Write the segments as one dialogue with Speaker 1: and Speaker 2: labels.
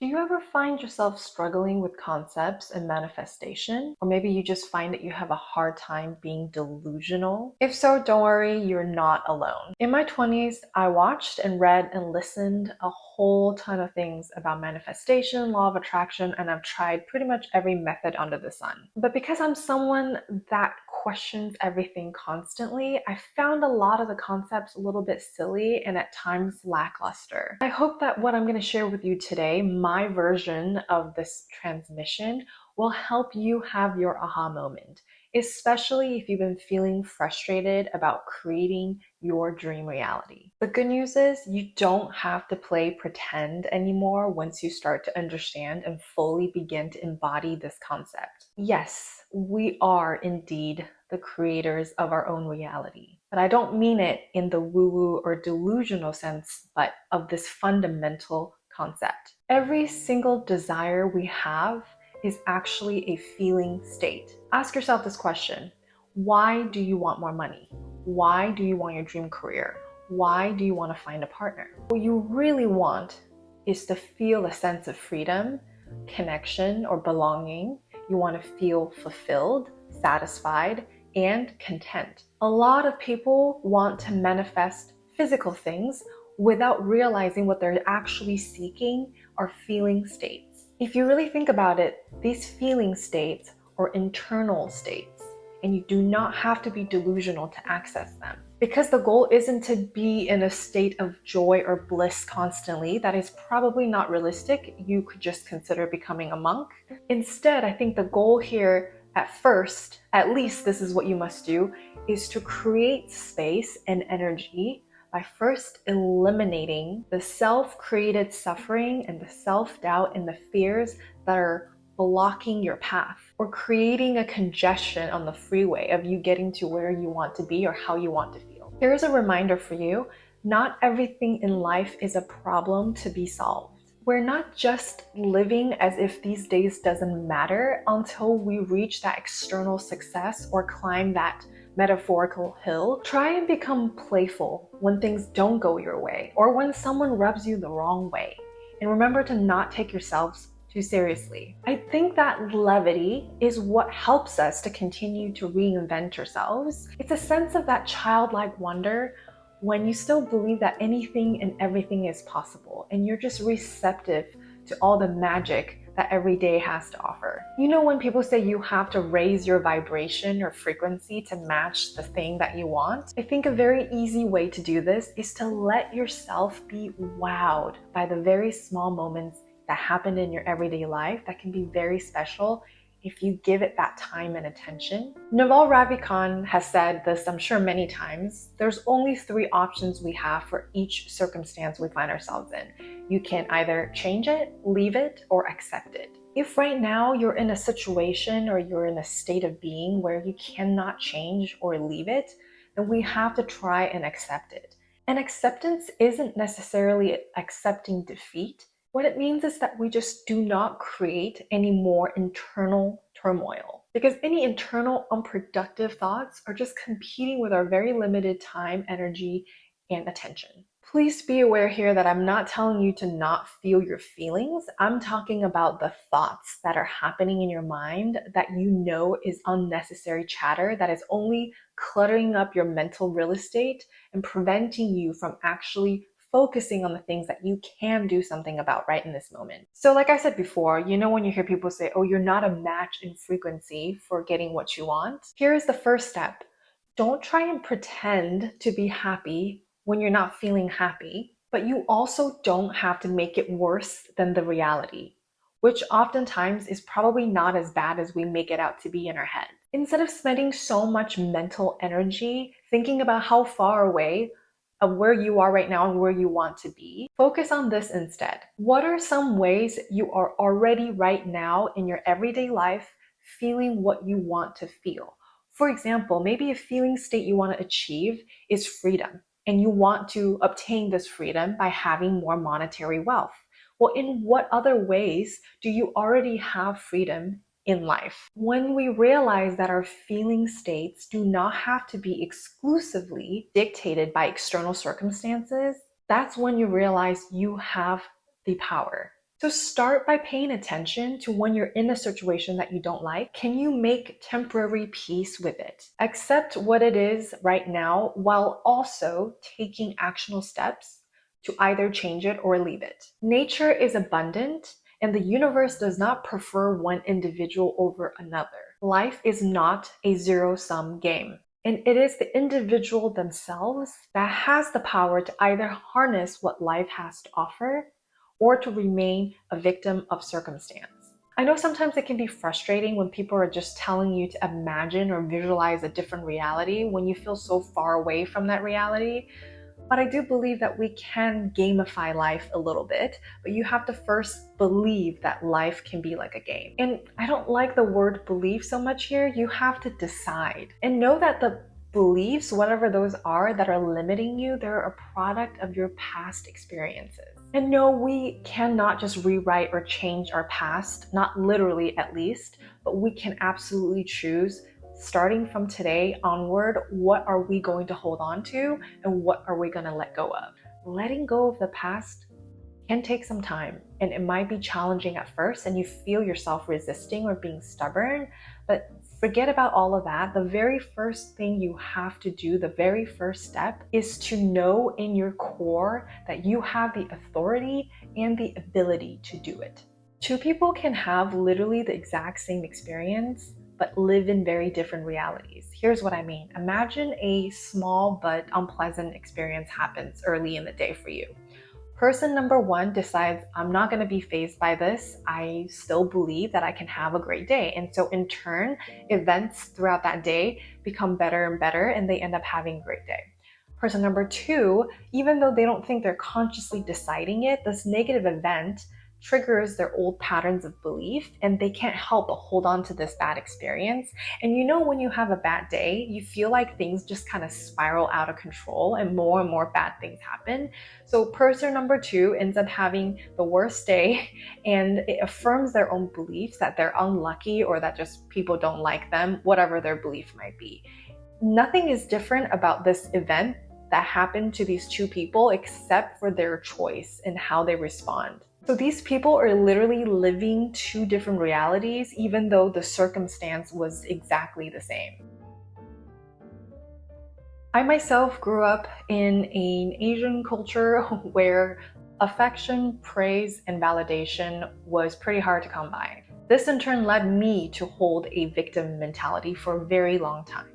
Speaker 1: Do you ever find yourself struggling with concepts and manifestation? Or maybe you just find that you have a hard time being delusional? If so, don't worry, you're not alone. In my 20s, I watched and read and listened a whole ton of things about manifestation, law of attraction, and I've tried pretty much every method under the sun. But because I'm someone that questions everything constantly, I found a lot of the concepts a little bit silly and at times lackluster. I hope that what I'm going to share with you today, my version of this transmission, will help you have your aha moment, especially if you've been feeling frustrated about creating your dream reality. The good news is you don't have to play pretend anymore once you start to understand and fully begin to embody this concept. Yes, we are indeed the creators of our own reality. But I don't mean it in the woo-woo or delusional sense, but of this fundamental concept. Every single desire we have is actually a feeling state. Ask yourself this question: why do you want more money? Why do you want your dream career? Why do you want to find a partner? What you really want is to feel a sense of freedom, connection, or belonging. You want to feel fulfilled, satisfied, and content. A lot of people want to manifest physical things without realizing what they're actually seeking are feeling states. If you really think about it, these feeling states are internal states, and you do not have to be delusional to access them. Because the goal isn't to be in a state of joy or bliss constantly, that is probably not realistic. You could just consider becoming a monk. Instead, I think the goal here at first, at least this is what you must do, is to create space and energy by first eliminating the self-created suffering and the self-doubt and the fears that are blocking your path, or creating a congestion on the freeway of you getting to where you want to be or how you want to feel. Here's a reminder for you: not everything in life is a problem to be solved. We're not just living as if these days doesn't matter until we reach that external success or climb that metaphorical hill. Try and become playful when things don't go your way or when someone rubs you the wrong way. And remember to not take yourselves too seriously. I think that levity is what helps us to continue to reinvent ourselves. It's a sense of that childlike wonder when you still believe that anything and everything is possible and you're just receptive to all the magic that every day has to offer. You know, when people say you have to raise your vibration or frequency to match the thing that you want, I think a very easy way to do this is to let yourself be wowed by the very small moments that happen in your everyday life that can be very special if you give it that time and attention. Naval Ravikant has said this, I'm sure, many times. There's only 3 options we have for each circumstance we find ourselves in. You can either change it, leave it, or accept it. If right now you're in a situation or you're in a state of being where you cannot change or leave it, then we have to try and accept it. And acceptance isn't necessarily accepting defeat. What it means is that we just do not create any more internal turmoil, because any internal unproductive thoughts are just competing with our very limited time, energy, and attention. Please be aware here that I'm not telling you to not feel your feelings. I'm talking about the thoughts that are happening in your mind that you know is unnecessary chatter that is only cluttering up your mental real estate and preventing you from actually focusing on the things that you can do something about right in this moment. So like I said before, you know, when you hear people say, oh, you're not a match in frequency for getting what you want, here is the first step. Don't try and pretend to be happy when you're not feeling happy, but you also don't have to make it worse than the reality, which oftentimes is probably not as bad as we make it out to be in our head. Instead of spending so much mental energy thinking about how far away of where you are right now and where you want to be, focus on this instead. What are some ways you are already right now in your everyday life feeling what you want to feel? For example, maybe a feeling state you want to achieve is freedom, and you want to obtain this freedom by having more monetary wealth. Well, in what other ways do you already have freedom in life? When we realize that our feeling states do not have to be exclusively dictated by external circumstances, that's when you realize you have the power. So start by paying attention to when you're in a situation that you don't like. Can you make temporary peace with it? Accept what it is right now while also taking actionable steps to either change it or leave it. Nature is abundant and the universe does not prefer one individual over another. Life is not a zero-sum game. And it is the individual themselves that has the power to either harness what life has to offer or to remain a victim of circumstance. I know sometimes it can be frustrating when people are just telling you to imagine or visualize a different reality when you feel so far away from that reality. But I do believe that we can gamify life a little bit, but you have to first believe that life can be like a game. And I don't like the word believe so much here. You have to decide and know that the beliefs, whatever those are that are limiting you, they're a product of your past experiences. And no, we cannot just rewrite or change our past, not literally at least, but we can absolutely choose, starting from today onward, what are we going to hold on to and what are we going to let go of? Letting go of the past can take some time and it might be challenging at first and you feel yourself resisting or being stubborn, but forget about all of that. The very first thing you have to do, the very first step, is to know in your core that you have the authority and the ability to do it. Two people can have literally the exact same experience, but live in very different realities. Here's what I mean. Imagine a small but unpleasant experience happens early in the day for you. Person number one decides, I'm not going to be fazed by this. I still believe that I can have a great day. And so in turn, events throughout that day become better and better, and they end up having a great day. Person number two, even though they don't think they're consciously deciding it, this negative event triggers their old patterns of belief and they can't help but hold on to this bad experience. And you know, when you have a bad day, you feel like things just kind of spiral out of control and more bad things happen. So person number two ends up having the worst day and it affirms their own beliefs that they're unlucky or that just people don't like them, whatever their belief might be. Nothing is different about this event that happened to these two people except for their choice and how they respond. So these people are literally living two different realities, even though the circumstance was exactly the same. I myself grew up in an Asian culture where affection, praise, and validation was pretty hard to come by. This in turn led me to hold a victim mentality for a very long time.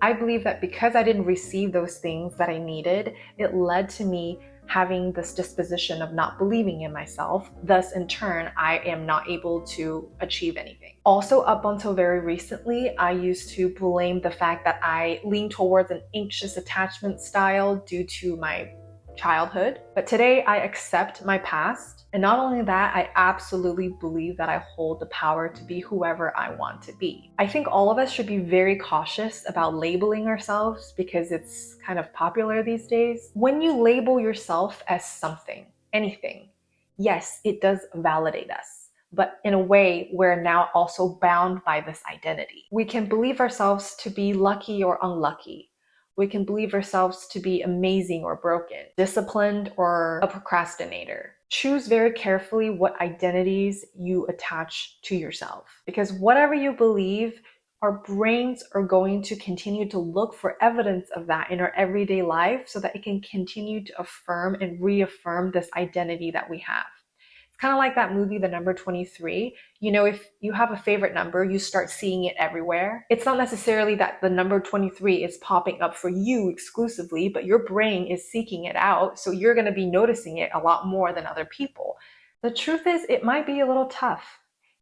Speaker 1: I believe that because I didn't receive those things that I needed, it led to me having this disposition of not believing in myself. Thus, in turn, I am not able to achieve anything. Also, up until very recently, I used to blame the fact that I lean towards an anxious attachment style due to my childhood. But today, I accept my past. And not only that, I absolutely believe that I hold the power to be whoever I want to be. I think all of us should be very cautious about labeling ourselves because it's kind of popular these days. When you label yourself as something, anything, yes, it does validate us. But in a way, we're now also bound by this identity. We can believe ourselves to be lucky or unlucky. We can believe ourselves to be amazing or broken, disciplined or a procrastinator. Choose very carefully what identities you attach to yourself, because whatever you believe, our brains are going to continue to look for evidence of that in our everyday life so that it can continue to affirm and reaffirm this identity that we have. Kind of like that movie, The Number 23. You know, if you have a favorite number, you start seeing it everywhere. It's not necessarily that the number 23 is popping up for you exclusively, but your brain is seeking it out. So you're going to be noticing it a lot more than other people. The truth is, it might be a little tough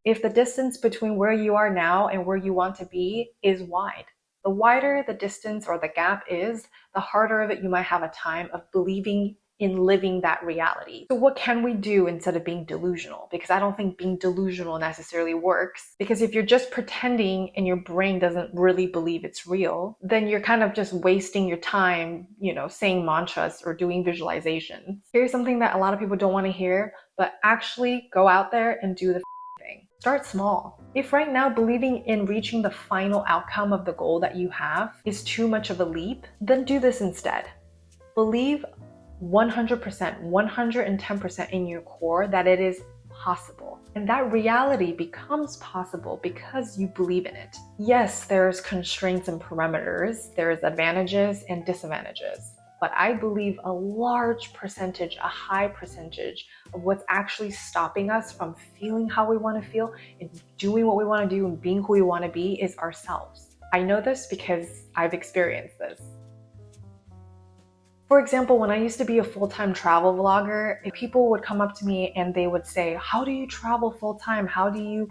Speaker 1: if the distance between where you are now and where you want to be is wide. The wider the distance or the gap is, the harder of it you might have a time of believing in living that reality. So what can we do instead of being delusional? Because I don't think being delusional necessarily works. Because if you're just pretending and your brain doesn't really believe it's real, then you're kind of just wasting your time, saying mantras or doing visualizations. Here's something that a lot of people don't want to hear, but actually go out there and do the thing. Start small. If right now believing in reaching the final outcome of the goal that you have is too much of a leap, then do this instead. Believe 100%, 110% in your core that it is possible. And that reality becomes possible because you believe in it. Yes, there's constraints and parameters, there's advantages and disadvantages. But I believe a large percentage, a high percentage of what's actually stopping us from feeling how we want to feel and doing what we want to do and being who we want to be is ourselves. I know this because I've experienced this. For example, when I used to be a full-time travel vlogger, people would come up to me and they would say, how do you travel full-time? How do you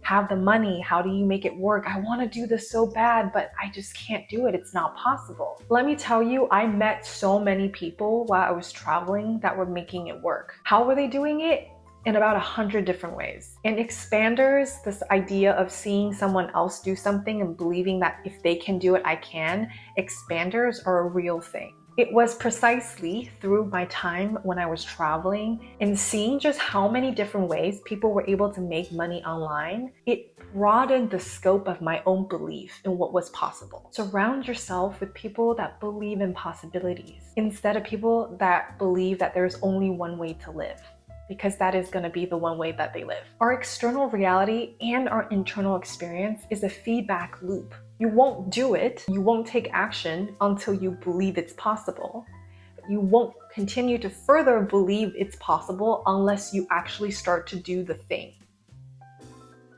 Speaker 1: have the money? How do you make it work? I want to do this so bad, but I just can't do it. It's not possible. Let me tell you, I met so many people while I was traveling that were making it work. How were they doing it? In about 100 different ways. In expanders, this idea of seeing someone else do something and believing that if they can do it, I can, expanders are a real thing. It was precisely through my time when I was traveling and seeing just how many different ways people were able to make money online, it broadened the scope of my own belief in what was possible. Surround yourself with people that believe in possibilities instead of people that believe that there's only one way to live, because that is going to be the one way that they live. Our external reality and our internal experience is a feedback loop. You won't do it, you won't take action until you believe it's possible. You won't continue to further believe it's possible unless you actually start to do the thing.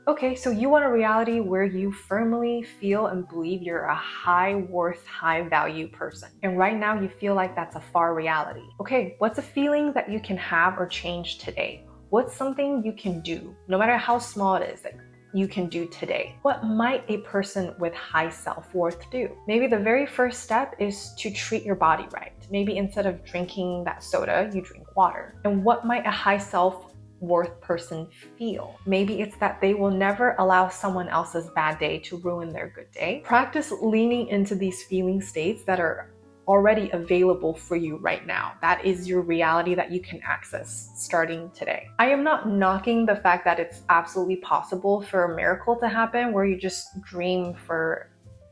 Speaker 1: Okay, so you want a reality where you firmly feel and believe you're a high worth, high value person. And right now you feel like that's a far reality. Okay, what's a feeling that you can have or change today? What's something you can do, no matter how small it is, that you can do today? What might a person with high self-worth do? Maybe the very first step is to treat your body right. Maybe instead of drinking that soda, you drink water. And what might a high self-worth person feel? Maybe it's that they will never allow someone else's bad day to ruin their good day. Practice leaning into these feeling states that are already available for you right now. That is your reality that you can access starting today. I am not knocking the fact that it's absolutely possible for a miracle to happen where you just dream for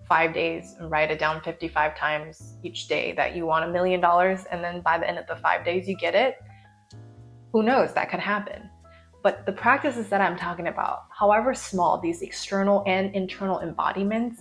Speaker 1: 5 days and write it down 55 times each day that you want $1 million, and then by the end of the 5 days you get it. Who knows, that could happen. But the practices that I'm talking about, however small, these external and internal embodiments,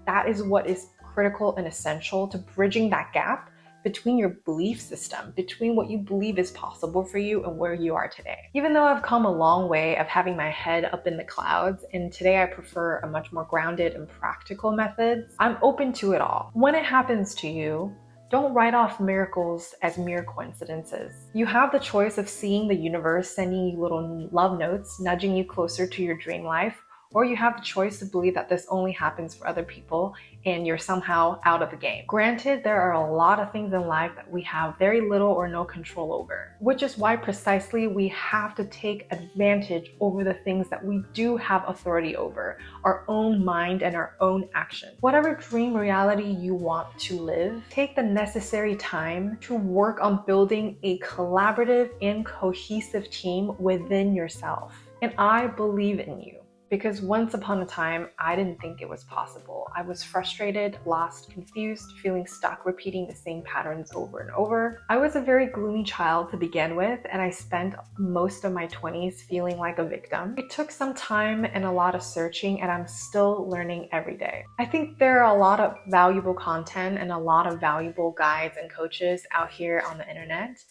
Speaker 1: that is what is critical and essential to bridging that gap between your belief system, between what you believe is possible for you and where you are today. Even though I've come a long way of having my head up in the clouds, and today I prefer a much more grounded and practical methods, I'm open to it all. When it happens to you, don't write off miracles as mere coincidences. You have the choice of seeing the universe sending you little love notes, nudging you closer to your dream life, or you have the choice to believe that this only happens for other people and you're somehow out of the game. Granted, there are a lot of things in life that we have very little or no control over, which is why precisely we have to take advantage over the things that we do have authority over, our own mind and our own action. Whatever dream reality you want to live, take the necessary time to work on building a collaborative and cohesive team within yourself. And I believe in you. Because once upon a time, I didn't think it was possible. I was frustrated, lost, confused, feeling stuck, repeating the same patterns over and over. I was a very gloomy child to begin with, and I spent most of my 20s feeling like a victim. It took some time and a lot of searching, and I'm still learning every day. I think there are a lot of valuable content and a lot of valuable guides and coaches out here on the internet,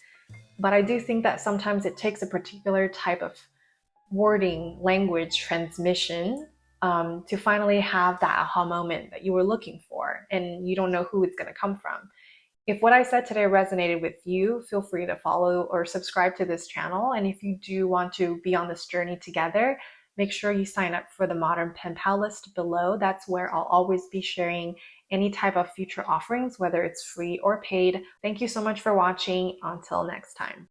Speaker 1: but I do think that sometimes it takes a particular type of wording, language, transmission to finally have that aha moment that you were looking for, and you don't know who it's going to come from. If what I said today resonated with you, feel free to follow or subscribe to this channel. And if you do want to be on this journey together, make sure you sign up for the Modern Pen Pal list below. That's where I'll always be sharing any type of future offerings, whether it's free or paid. Thank you so much for watching. Until next time.